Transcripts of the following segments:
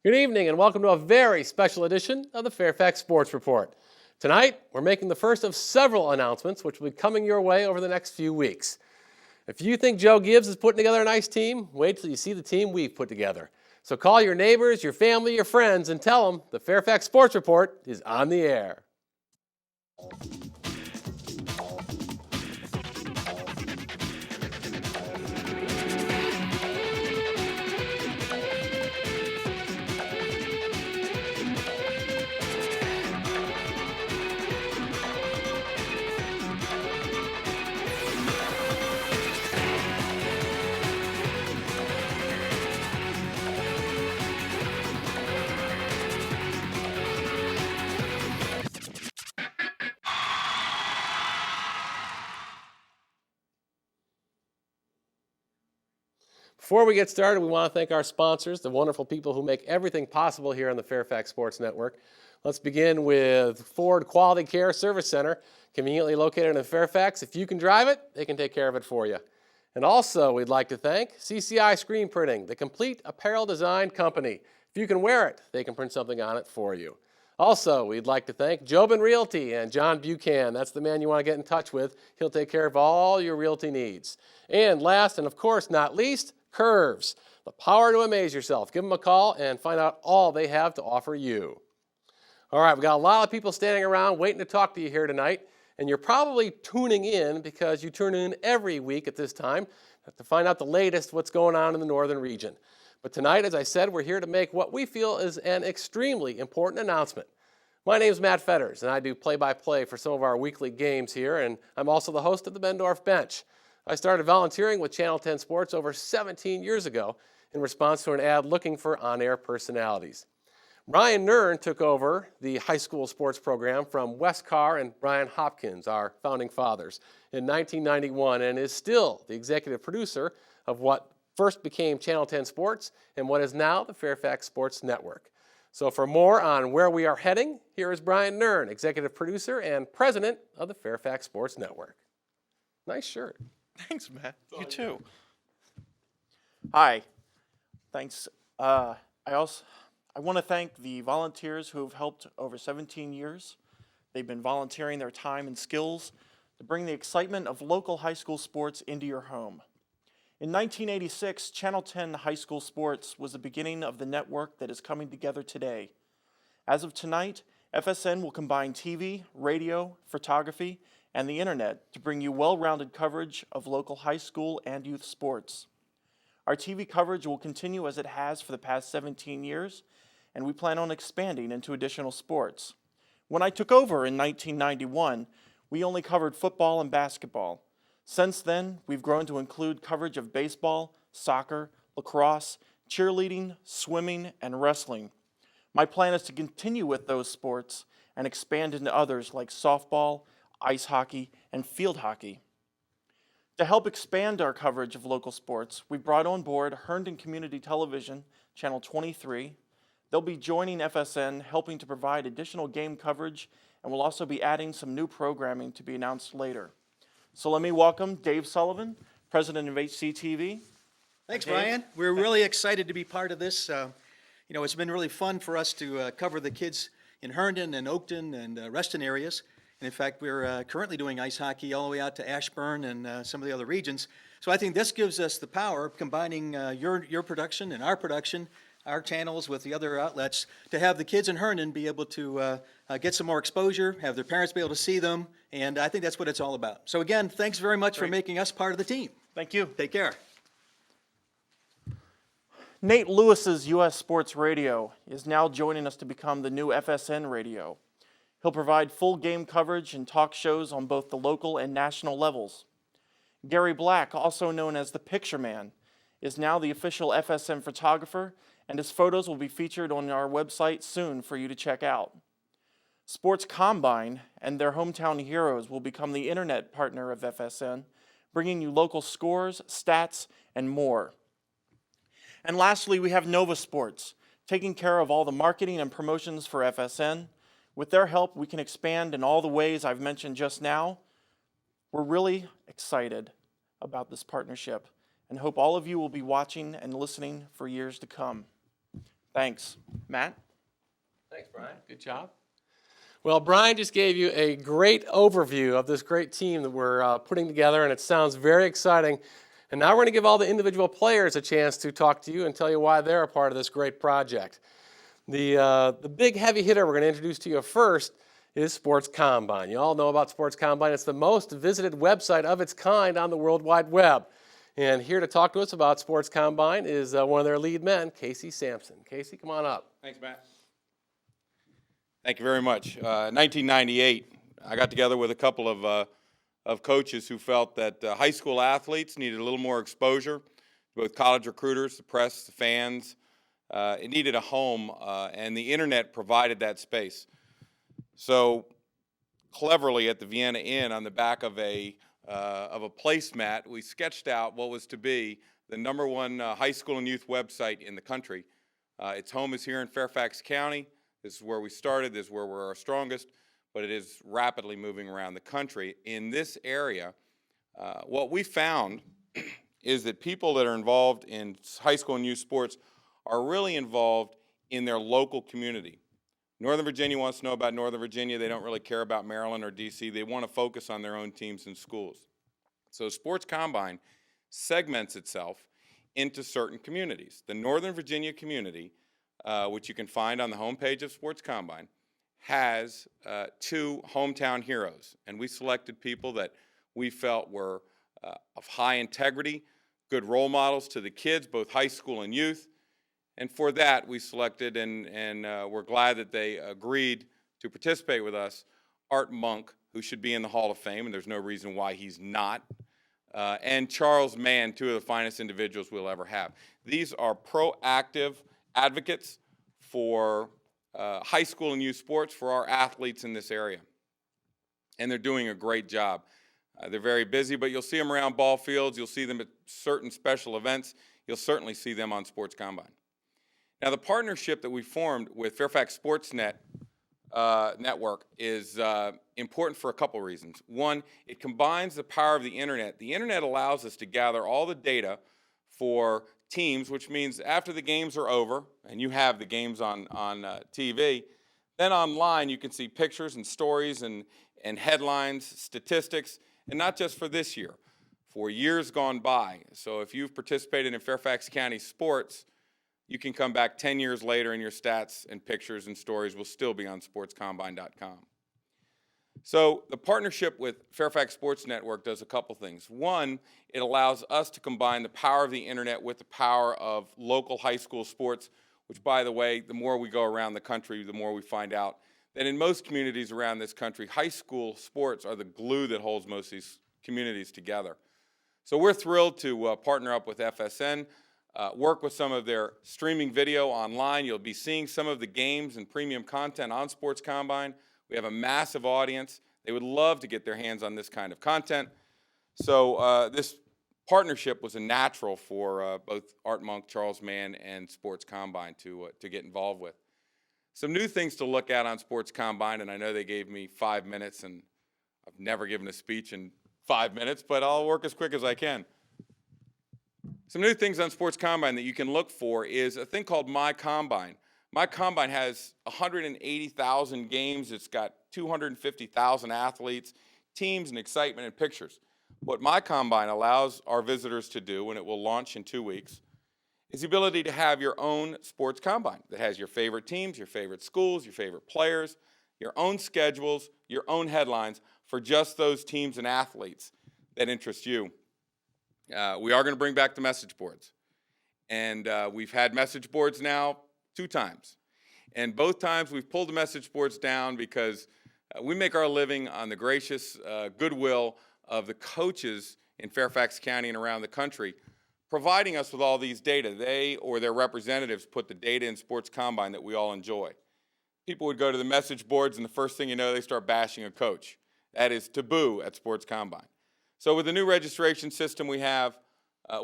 Good evening and welcome to a very special edition of the Fairfax Sports Report. Tonight, we're making the first of several announcements which will be coming your way over the next few weeks. If you think Joe Gibbs is putting together a nice team, wait till you see the team we've put together. So call your neighbors, your family, your friends, and tell them the Fairfax Sports Report is on the air. Before we get started, we want to thank our sponsors, the wonderful people who make everything possible here on the Fairfax Sports Network. Let's begin with Ford Quality Care Service Center, conveniently located in Fairfax. If you can drive it, they can take care of it for you. And also, we'd like to thank CCI Screen Printing, the complete apparel design company. If you can wear it, they can print something on it for you. Also, we'd like to thank Jobin Realty and John Buchan. That's the man you want to get in touch with. He'll take care of all your realty needs. And last, and of course not least, Curves, the power to amaze yourself. Give them a call and find out all they have to offer you. All right, we've got a lot of people standing around waiting to talk to you here tonight, and you're probably tuning in because you tune in every week at this time to find out the latest what's going on in the northern region. But tonight, as I said, we're here to make what we feel is an extremely important announcement. My name is Matt Fetters, and I do play-by-play for some of our weekly games here, and I'm also the host of the Bendorf Bench. I started volunteering with Channel 10 Sports over 17 years ago in response to an ad looking for on-air personalities. Brian Nern took over the high school sports program from Wes Carr and Brian Hopkins, our founding fathers, in 1991 and is still the executive producer of what first became Channel 10 Sports and what is now the Fairfax Sports Network. So for more on where we are heading, here is Brian Nern, executive producer and president of the Fairfax Sports Network. Nice shirt. Thanks, Matt. You too. Hi. Thanks. I want to thank the volunteers who have helped over 17 years. They've been volunteering their time and skills to bring the excitement of local high school sports into your home. In 1986, Channel 10 High School Sports was the beginning of the network that is coming together today. As of tonight, FSN will combine TV, radio, photography, and the internet to bring you well-rounded coverage of local high school and youth sports. Our TV coverage will continue as it has for the past 17 years, and we plan on expanding into additional sports. When I took over in 1991, we only covered football and basketball. Since then, we've grown to include coverage of baseball, soccer, lacrosse, cheerleading, swimming, and wrestling. My plan is to continue with those sports and expand into others like softball, ice hockey, and field hockey. To help expand our coverage of local sports, we brought on board Herndon Community Television, Channel 23. They'll be joining FSN, helping to provide additional game coverage, and we'll also be adding some new programming to be announced later. So let me welcome Dave Sullivan, president of HCTV. Thanks, Brian. We're really excited to be part of this. It's been really fun for us to cover the kids in Herndon and Oakton and Reston areas. And in fact, we're currently doing ice hockey all the way out to Ashburn and some of the other regions. So I think this gives us the power of combining your production and our production, our channels with the other outlets, to have the kids in Herndon be able to get some more exposure, have their parents be able to see them, and I think that's what it's all about. So again, thanks very much for making us part of the team. Thank you. Take care. Nate Lewis's U.S. Sports Radio is now joining us to become the new FSN Radio. He'll provide full game coverage and talk shows on both the local and national levels. Gary Black, also known as the Picture Man, is now the official FSN photographer, and his photos will be featured on our website soon for you to check out. Sports Combine and their hometown heroes will become the internet partner of FSN, bringing you local scores, stats, and more. And lastly, we have Nova Sports, taking care of all the marketing and promotions for FSN. With their help, we can expand in all the ways I've mentioned just now. We're really excited about this partnership and hope all of you will be watching and listening for years to come. Thanks. Matt? Thanks, Brian. Good job. Well, Brian just gave you a great overview of this great team that we're putting together, and it sounds very exciting. And now we're going to give all the individual players a chance to talk to you and tell you why they're a part of this great project. The big heavy hitter we're going to introduce to you first is Sports Combine. You all know about Sports Combine. It's the most visited website of its kind on the World Wide Web. And here to talk to us about Sports Combine is one of their lead men, Casey Sampson. Casey, come on up. Thanks, Matt. Thank you very much. 1998, I got together with a couple of coaches who felt that high school athletes needed a little more exposure, both college recruiters, the press, the fans. It needed a home, and the internet provided that space. So cleverly at the Vienna Inn, on the back of a placemat, we sketched out what was to be the #1 high school and youth website in the country. Its home is here in Fairfax County. This is where we started. This is where we're our strongest, but it is rapidly moving around the country. In this area, what we found is that people that are involved in high school and youth sports are really involved in their local community. Northern Virginia wants to know about Northern Virginia. They don't really care about Maryland or DC. They want to focus on their own teams and schools. So Sports Combine segments itself into certain communities. The Northern Virginia community, which you can find on the homepage of Sports Combine, has 2 hometown heroes. And we selected people that we felt were of high integrity, good role models to the kids, both high school and youth. And for that, we selected, and we're glad that they agreed to participate with us, Art Monk, who should be in the Hall of Fame, and there's no reason why he's not, and Charles Mann, 2 of the finest individuals we'll ever have. These are proactive advocates for high school and youth sports for our athletes in this area. And they're doing a great job. They're very busy, but you'll see them around ball fields. You'll see them at certain special events. You'll certainly see them on Sports Combine. Now, the partnership that we formed with Fairfax Sportsnet Network is important for a couple reasons. One, it combines the power of the internet. The internet allows us to gather all the data for teams, which means after the games are over, and you have the games on TV, then online you can see pictures and stories and headlines, statistics, and not just for this year, for years gone by. So if you've participated in Fairfax County sports, you can come back 10 years later and your stats and pictures and stories will still be on sportscombine.com. So the partnership with Fairfax Sports Network does a couple things. One, it allows us to combine the power of the internet with the power of local high school sports, which, by the way, the more we go around the country, the more we find out that in most communities around this country, high school sports are the glue that holds most of these communities together. So we're thrilled to partner up with FSN, work with some of their streaming video online. You'll be seeing some of the games and premium content on Sports Combine. We have a massive audience. They would love to get their hands on this kind of content. So this partnership was a natural for both Art Monk, Charles Mann, and Sports Combine to get involved with. Some new things to look at on Sports Combine, and I know they gave me 5 minutes, and I've never given a speech in 5 minutes, but I'll work as quick as I can. Some new things on Sports Combine that you can look for is a thing called My Combine. My Combine has 180,000 games. It's got 250,000 athletes, teams, and excitement and pictures. What My Combine allows our visitors to do, and it will launch in 2 weeks, is the ability to have your own Sports Combine that has your favorite teams, your favorite schools, your favorite players, your own schedules, your own headlines for just those teams and athletes that interest you. We are going to bring back the message boards. And we've had message boards now 2 times. And both times we've pulled the message boards down because we make our living on the gracious goodwill of the coaches in Fairfax County and around the country, providing us with all these data. They or their representatives put the data in Sports Combine that we all enjoy. People would go to the message boards, and the first thing you know, they start bashing a coach. That is taboo at Sports Combine. So with the new registration system we have,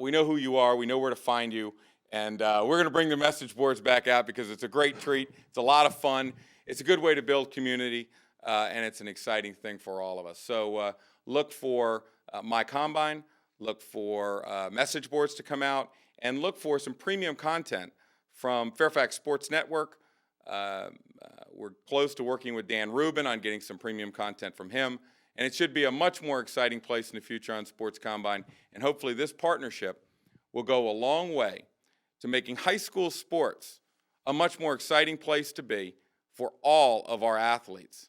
we know who you are, we know where to find you, and we're going to bring the message boards back out because it's a great treat. It's a lot of fun. It's a good way to build community, and it's an exciting thing for all of us. So look for My Combine, look for message boards to come out, and look for some premium content from Fairfax Sports Network. We're close to working with Dan Rubin on getting some premium content from him, and it should be a much more exciting place in the future on Sports Combine, and hopefully this partnership will go a long way to making high school sports a much more exciting place to be for all of our athletes,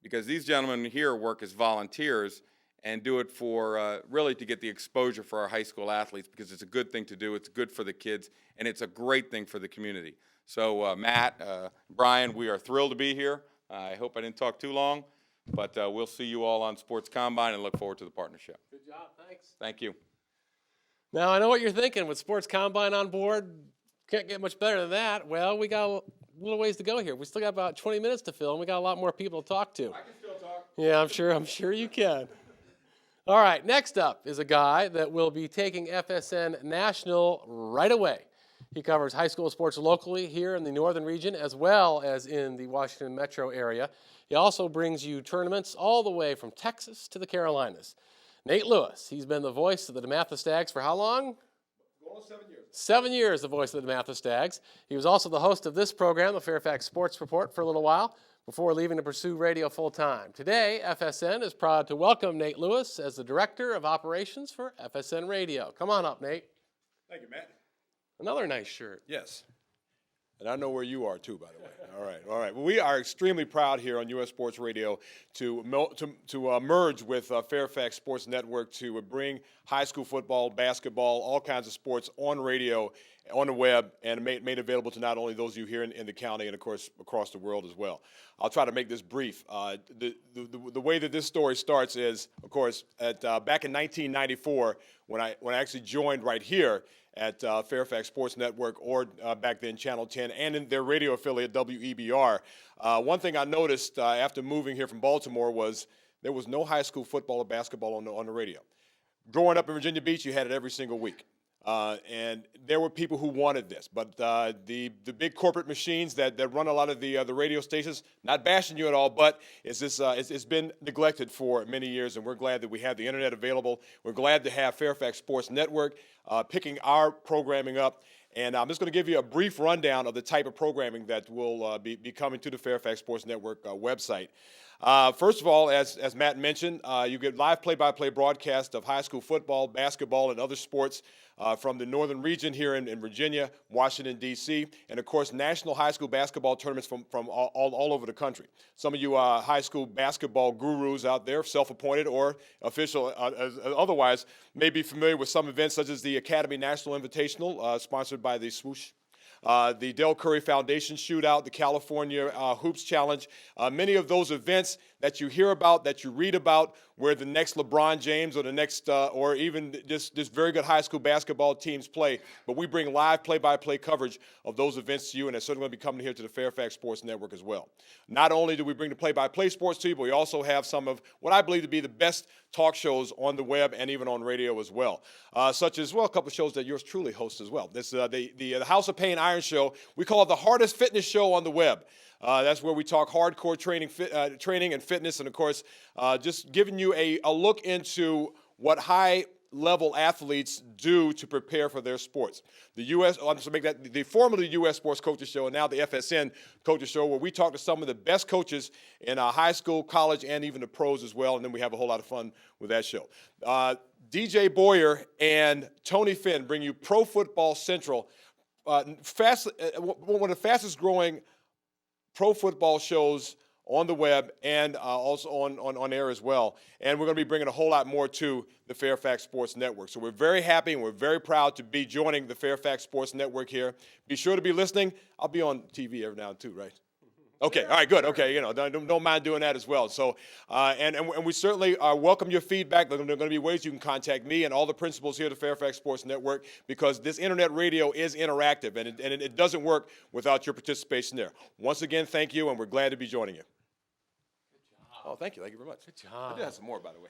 because these gentlemen here work as volunteers and do it for really to get the exposure for our high school athletes, because it's a good thing to do, it's good for the kids, and it's a great thing for the community. So Matt, Brian, we are thrilled to be here. I hope I didn't talk too long, but we'll see you all on Sports Combine and look forward to the partnership. Good job, thanks. Thank you. Now, I know what you're thinking. With Sports Combine on board, can't get much better than that. Well, we got a little ways to go here. We still got about 20 minutes to fill, and we got a lot more people to talk to. I can still talk. Yeah, I'm sure you can. All right, next up is a guy that will be taking FSN national right away. He covers high school sports locally here in the northern region as well as in the Washington metro area. He also brings you tournaments all the way from Texas to the Carolinas. Nate Lewis, he's been the voice of the DeMatha Stags for how long? Going on 7 years. 7 years, the voice of the DeMatha Stags. He was also the host of this program, the Fairfax Sports Report, for a little while before leaving to pursue radio full-time. Today, FSN is proud to welcome Nate Lewis as the Director of Operations for FSN Radio. Come on up, Nate. Thank you, Matt. Another nice shirt. Yes. And I know where you are, too, by the way. All right. Well, we are extremely proud here on U.S. Sports Radio to merge with Fairfax Sports Network to bring high school football, basketball, all kinds of sports on radio, on the web, and made available to not only those of you here in the county and, of course, across the world as well. I'll try to make this brief. The way that this story starts is, of course, back in 1994 when I actually joined right here at Fairfax Sports Network, or back then Channel 10, and in their radio affiliate WEBR. One thing I noticed after moving here from Baltimore was there was no high school football or basketball on the radio. Growing up in Virginia Beach, you had it every single week. And there were people who wanted this, but the big corporate machines that run a lot of the radio stations, not bashing you at all, but it's been neglected for many years, and we're glad that we have the internet available. We're glad to have Fairfax Sports Network picking our programming up. And I'm just going to give you a brief rundown of the type of programming that will be coming to the Fairfax Sports Network website. First of all, as Matt mentioned, you get live play-by-play broadcast of high school football, basketball, and other sports from the northern region here in Virginia, Washington, D.C., and, of course, national high school basketball tournaments from all over the country. Some of you high school basketball gurus out there, self-appointed or official otherwise, may be familiar with some events such as the Academy National Invitational, sponsored by the Swoosh, the Del Curry Foundation Shootout, the California Hoops Challenge, many of those events that you hear about, that you read about, where the next LeBron James or the next, or even just very good high school basketball teams play. But we bring live play-by-play coverage of those events to you, and it's certainly going to be coming here to the Fairfax Sports Network as well. Not only do we bring the play-by-play sports to you, but we also have some of what I believe to be the best talk shows on the web and even on radio as well, such as, well, a couple of shows that yours truly hosts as well. This the House of Pain Iron Show. We call it the hardest fitness show on the web. That's where we talk hardcore training and fitness, and of course, just giving you a look into what high-level athletes do to prepare for their sports. The I'm just make that the formerly U.S. Sports Coaches Show, and now the FSN Coaches Show, where we talk to some of the best coaches in high school, college, and even the pros as well, and then we have a whole lot of fun with that show. DJ Boyer and Tony Finn bring you Pro Football Central, one of the fastest-growing pro football shows on the web and also on air as well. And we're going to be bringing a whole lot more to the Fairfax Sports Network. So we're very happy and we're very proud to be joining the Fairfax Sports Network here. Be sure to be listening. I'll be on TV every now and then too, right? Okay, all right, good. Okay, don't mind doing that as well. So, and we certainly welcome your feedback. There are going to be ways you can contact me and all the principals here at the Fairfax Sports Network, because this internet radio is interactive, and it doesn't work without your participation there. Once again, thank you, and we're glad to be joining you. Good job. Oh, thank you very much. Good job. I do have some more, by the way.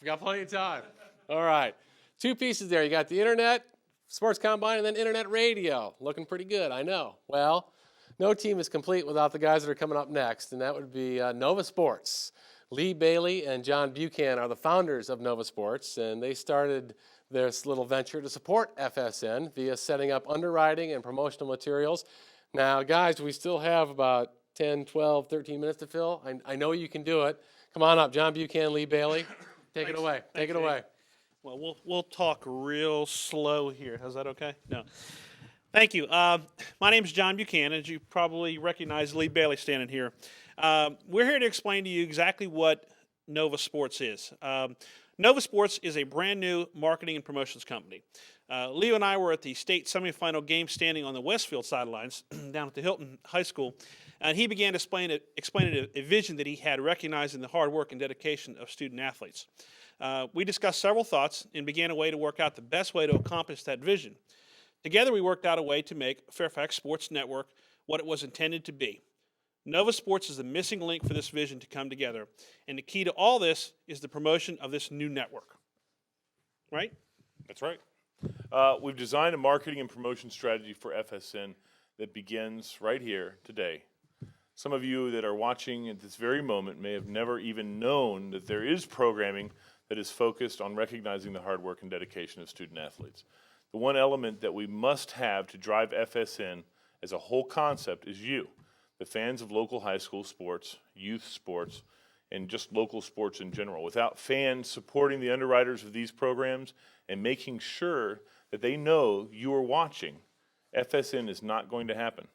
We got plenty of time. All right. Two pieces there. You got the internet, Sports Combine, and then internet radio. Looking pretty good, I know. Well, no team is complete without the guys that are coming up next, and that would be Nova Sports. Lee Bailey and John Buchan are the founders of Nova Sports, and they started this little venture to support FSN via setting up underwriting and promotional materials. Now, guys, we still have about 10, 12, 13 minutes to fill. I know you can do it. Come on up, John Buchan, Lee Bailey. Take it away. Take it away. Well, we'll talk real slow here. Is that okay? No. Thank you. My name is John Buchan, as you probably recognize Lee Bailey standing here. We're here to explain to you exactly what Nova Sports is. Nova Sports is a brand new marketing and promotions company. Leo and I were at the state semifinal game standing on the Westfield sidelines down at the Hilton High School, and he began to explain a vision that he had, recognizing the hard work and dedication of student athletes. We discussed several thoughts and began a way to work out the best way to accomplish that vision. Together, we worked out a way to make Fairfax Sports Network what it was intended to be. Nova Sports is the missing link for this vision to come together, and the key to all this is the promotion of this new network. Right? That's right. We've designed a marketing and promotion strategy for FSN that begins right here today. Some of you that are watching at this very moment may have never even known that there is programming that is focused on recognizing the hard work and dedication of student athletes. The one element that we must have to drive FSN as a whole concept is you, the fans of local high school sports, youth sports, and just local sports in general. Without fans supporting the underwriters of these programs and making sure that they know you are watching, FSN is not going to happen.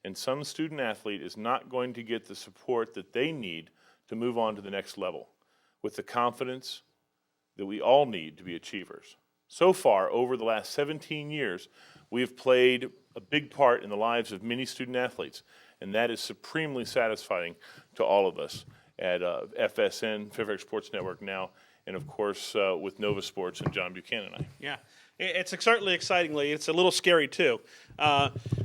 And some student athlete is not going to get the support that they need to move on to the next level with the confidence that we all need to be achievers. So far, over the last 17 years, we have played a big part in the lives of many student athletes, and that is supremely satisfying to all of us at FSN, Fairfax Sports Network now, and of course with Nova Sports and John Buchanan and I. Yeah. It's certainly exciting, Lee. It's a little scary, too.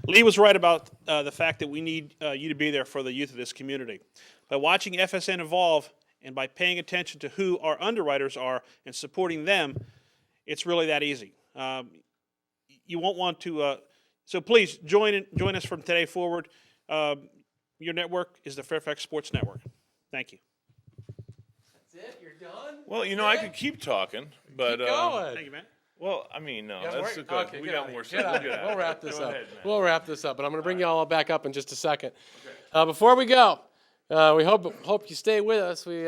Lee was right about the fact that we need you to be there for the youth of this community. By watching FSN evolve and by paying attention to who our underwriters are and supporting them, it's really that easy. You won't want to, so please join us from today forward. Your network is the Fairfax Sports Network. Thank you. That's it? You're done? Well, you know, I could keep talking, but Keep going. Thank you, man. well, I mean, no, Yeah, that's we're- good. okay, We get got out of more here. Get stuff. out of here. We'll wrap this Go up. ahead, man. We'll wrap this up, but I'm going to bring you all back up in just a second. Before we go, we hope you stay with us. We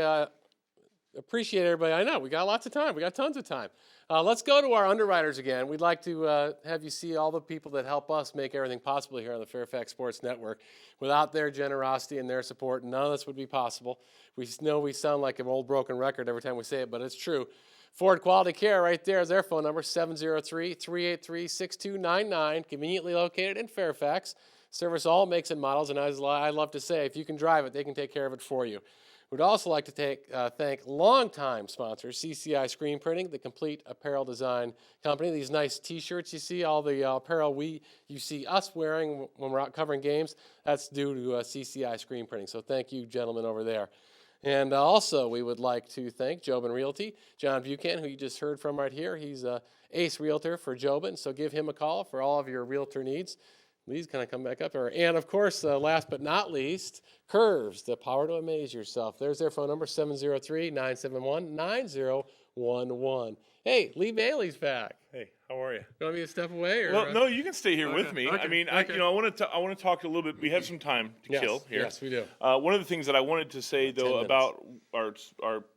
appreciate everybody. I know we got lots of time. We got tons of time. Let's go to our underwriters again. We'd like to have you see all the people that help us make everything possible here on the Fairfax Sports Network. Without their generosity and their support, none of this would be possible. We know we sound like an old broken record every time we say it, but it's true. Ford Quality Care, right there is their phone number, 703-383-6299, conveniently located in Fairfax. Service all makes and models, and as I love to say, if you can drive it, they can take care of it for you. We'd also like to thank longtime sponsors, CCI Screen Printing, the complete apparel design company. These nice T-shirts you see, all the apparel you see us wearing when we're out covering games, that's due to CCI Screen Printing. So thank you, gentlemen, over there. And also, we would like to thank Jobin Realty, John Buchan, who you just heard from right here. He's an ace realtor for Jobin, so give him a call for all of your realtor needs. Lee's kind of come back up here. And, of course, last but not least, Curves, the power to amaze yourself. There's their phone number, 703-971-9011. Hey, Lee Bailey's back. Hey, how are you? You want me to step away? Or, Well, no, you can stay here with me. okay, I mean, okay. I want to talk a little bit. We have some time to kill here. Yes, we do. One of the things that I wanted to say, 10 though, minutes. about our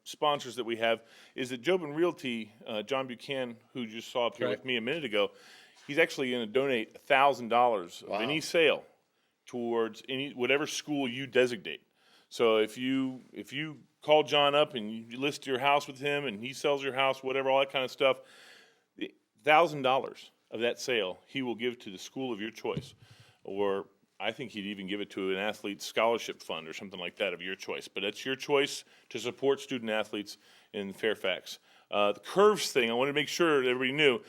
sponsors that we have is that Jobin Realty, John Buchan, who you just saw up here Right. with me a minute ago, he's actually going to donate $1,000 of any sale towards whatever school you designate. So if you call John up and you list your house with him and he sells your house, whatever, all that kind of stuff, $1,000 of that sale he will give to the school of your choice, or I think he'd even give it to an athlete scholarship fund or something like that of your choice. But it's your choice to support student athletes in Fairfax. The Curves thing, I want to make sure that everybody knew.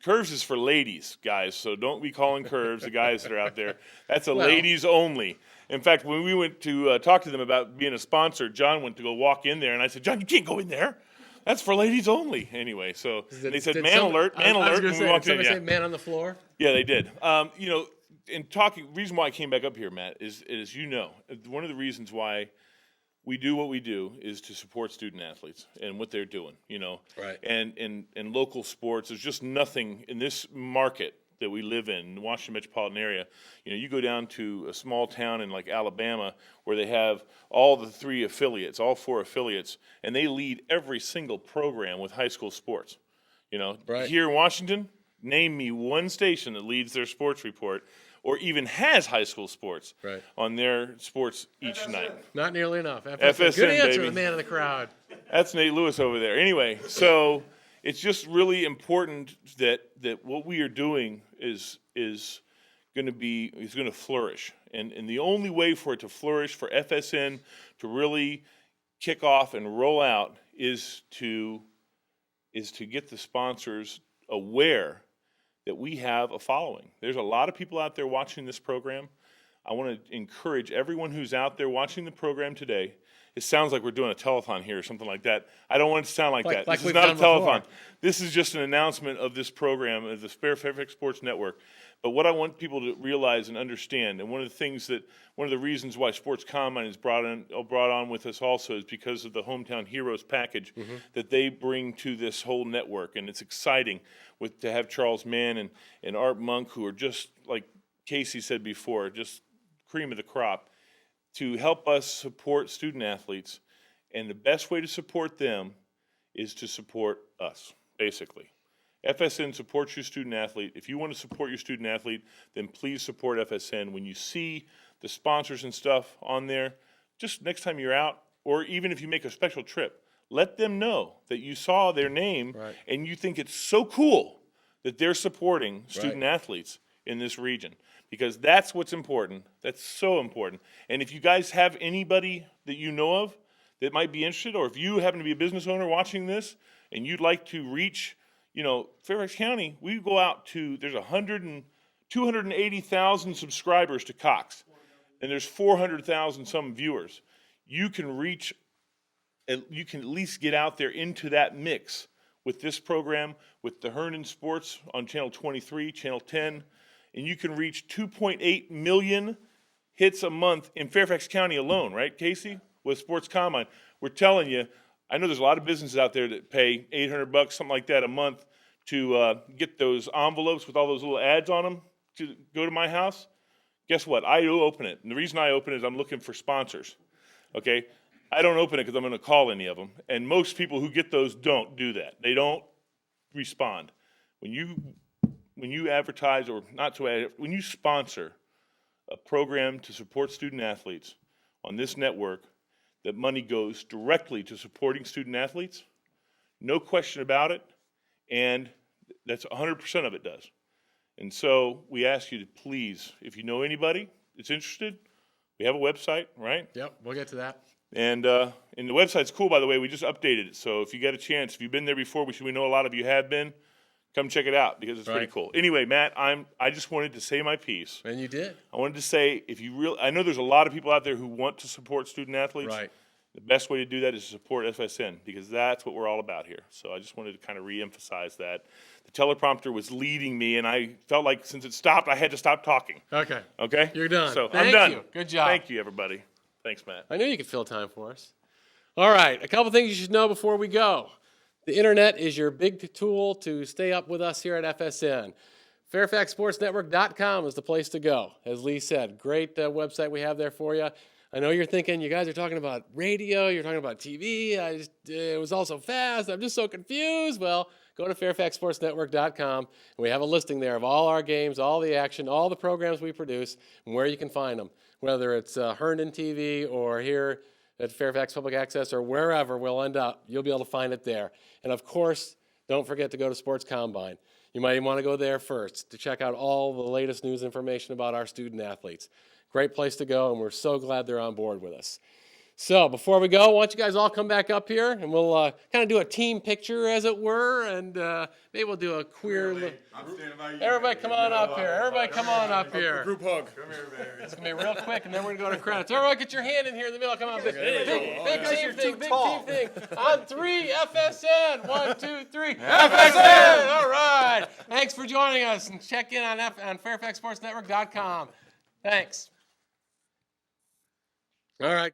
Curves is for ladies, guys, so don't be calling Curves the guys that are out there. That's a ladies only. In fact, when we went to talk to them about being a sponsor, John went to go walk in there, and I said, John, you can't go in there. That's for ladies only. Anyway, so they said, man alert, I was when gonna we say, walked did in. somebody Yeah. say man on the floor? Yeah, they did. You know, in talking, reason why I came back up here, Matt, is you know, one of the reasons why we do what we do is to support student athletes and what they're doing, Right. And local sports. There's just nothing in this market that we live in the Washington metropolitan area. You go down to a small town in like Alabama where they have all the all four affiliates, and they lead every single program with high school sports. Right. Here in Washington, name me one station that leads their sports report or even has high school sports Right. on their sports each night. Not nearly enough. FSN, Good answer, baby. the man of the crowd. That's Nate Lewis over there. Anyway, so it's just really important that what we are doing is going to flourish, and the only way for it to flourish, for FSN to really kick off and roll out, is to get the sponsors aware that we have a following. There's a lot of people out there watching this program. I want to encourage everyone who's out there watching the program today. It sounds like we're doing a telethon here or something like that. I don't want it to sound like that. Like This is we've not a done telethon. before. This is just an announcement of this program, of the Fairfax Sports Network. But what I want people to realize and understand, and one of the reasons why Sports Combine is brought on with us also, is because of the Hometown Heroes package that they bring to this whole network. And it's exciting to have Charles Mann and Art Monk, who are just, like Casey said before, just cream of the crop, to help us support student athletes. And the best way to support them is to support us, basically. FSN supports your student athlete. If you want to support your student athlete, then please support FSN. When you see the sponsors and stuff on there, just next time you're out, or even if you make a special trip, let them know that you saw their name and you think it's so cool that they're supporting student athletes in this region. Because that's what's important. That's so important. And if you guys have anybody that you know of that might be interested, or if you happen to be a business owner watching this and you'd like to reach, Fairfax County, we go out to, there's 280,000 subscribers to Cox, and there's 400,000 some viewers. You can at least get out there into that mix with this program, with the Herndon Sports on Channel 23, Channel 10, and you can reach 2.8 million hits a month in Fairfax County alone, right, Casey? With Sports Combine. We're telling you, I know there's a lot of businesses out there that pay $800, something like that, a month to get those envelopes with all those little ads on them to go to my house. Guess what? I do open it. And the reason I open it is I'm looking for sponsors, okay? I don't open it because I'm going to call any of them. And most people who get those don't do that. They don't respond. When you advertise, or not to when you sponsor a program to support student athletes on this network, that money goes directly to supporting student athletes, no question about it, and that's 100% of it does. And so we ask you to please, if you know anybody that's interested, we have a website, right? Yep, we'll get to that. And the website's cool, by the way. We just updated it. So if you get a chance, if you've been there before, which we know a lot of you have been, come check it out because it's pretty cool. Anyway, Matt, I just wanted to say my piece. And you did. I wanted to say, I know there's a lot of people out there who want to support student athletes. Right. The best way to do that is to support FSN because that's what we're all about here. So I just wanted to kind of reemphasize that. The teleprompter was leading me, and I felt like since it stopped, I had to stop talking. Okay. Okay? You're done. So Thank I'm done. you. Good job. Thank you, everybody. Thanks, Matt. I knew you could fill time for us. All right, a couple things you should know before we go. The internet is your big tool to stay up with us here at FSN. FairfaxSportsNetwork.com is the place to go. As Lee said, great website we have there for you. I know you're thinking, you guys are talking about radio, you're talking about TV. It was all so fast. I'm just so confused. Well, go to FairfaxSportsNetwork.com, and we have a listing there of all our games, all the action, all the programs we produce, and where you can find them. Whether it's Herndon TV or here at Fairfax Public Access or wherever we'll end up, you'll be able to find it there. And of course, don't forget to go to Sports Combine. You might even want to go there first to check out all the latest news information about our student athletes. Great place to go, and we're so glad they're on board with us. So before we go, why don't you guys all come back up here, and we'll kind of do a team picture, as it were, and maybe we'll do a queer Everybody come on up here. Everybody come on up here. Group hug. It's going to be real quick, and then we're going to go to credits. Everybody get your hand in here in the middle. Come on. Big team thing. Big team thing. On three, FSN. 1, 2, 3. FSN! All right. Thanks for joining us, and check in on FairfaxSportsNetwork.com. Thanks. All right.